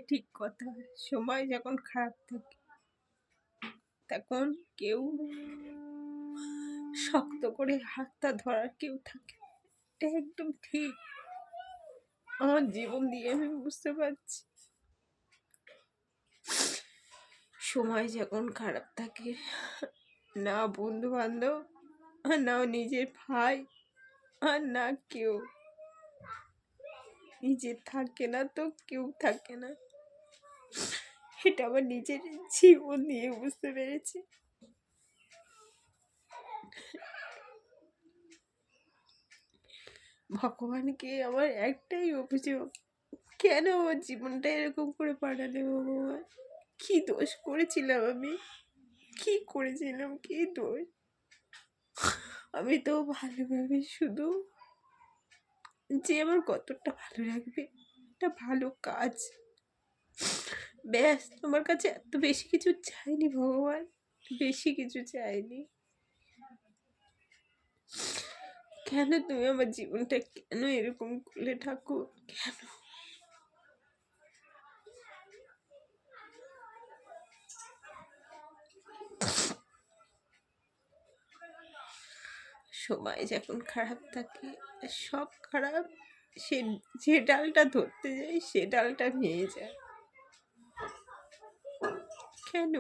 ঠিক কথা। সময় যখন খারাপ থাকে তখন কেউ শক্ত করে হাতটা ধরার কেউ থাকে না। এটা একদম ঠিক। আমার জীবন দিয়ে আমি বুঝতে পারছি সময় যখন খারাপ থাকে না বন্ধু বান্ধব আর না নিজের ভাই আর না কেউ, নিজের থাকে না তো কেউ থাকে না। এটা আমার নিজের জীবন দিয়ে বুঝতে পেরেছি। ভগবানকে আমার একটাই অভিযোগ, কেন আমার জীবনটা এরকম করে পাঠালে ভগবান? কি দোষ করেছিলাম আমি? কি করেছিলাম? কি দোষ? আমি তো ভালোভাবে শুধু যে আমার কতটা ভালো লাগবে, একটা ভালো কাজ, ব্যাস তোমার কাছে এত বেশি কিছু চাইনি ভগবান, বেশি কিছু চাইনি। কেন তুমি আমার জীবনটা কেন এরকম করলে ঠাকুর? কেন? সময় যখন খারাপ থাকে সব খারাপ, সে যে ডালটা ধরতে যায় সে ডালটা ভেঙে যায়। কেন?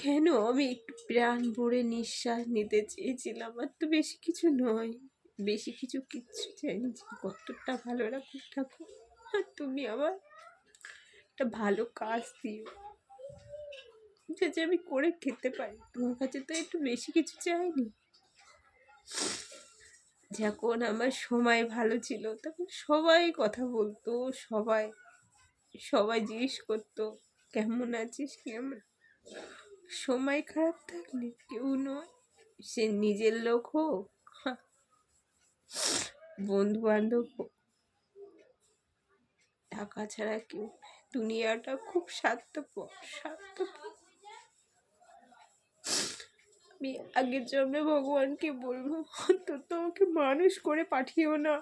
কেন? আমি একটু প্রাণ ভরে নিঃশ্বাস নিতে চেয়েছিলাম, আর তো বেশি কিছু নয়, বেশি কিছু কিচ্ছু চাইনি যে কতটা ভালো রাখো ঠাকুর। আর তুমি আমার একটা ভালো কাজ দিও যে আমি করে খেতে পারি, তোমার কাছে তো একটু বেশি কিছু চাইনি। যখন আমার সময় ভালো ছিল তখন সবাই কথা বলতো, সবাই সবাই জিজ্ঞেস করতো কেমন আছিস কেমন। সময় খারাপ থাকলে কেউ নয়, সে নিজের লোক হোক বন্ধু বান্ধব হোক, টাকা ছাড়া কেউ নেই। দুনিয়াটা খুব স্বার্থপর, স্বার্থপর। আমি আগের জন্মে ভগবানকে বলবো অন্তত আমাকে মানুষ করে পাঠিও না,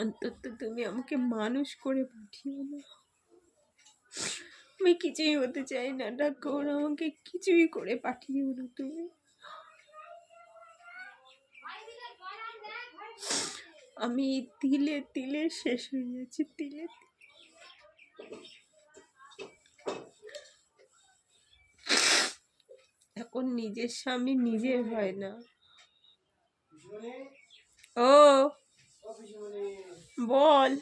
অন্তত তুমি আমাকে মানুষ করে পাঠিও না। আমি কিছুই হতে চাই না ঠাকুর, আমাকে কিছুই করে পাঠিও না তুমি। আমি তিলে তিলে শেষ হয়ে যাচ্ছি, তিলে এখন নিজের স্বামী নিজের হয় না। ও বল।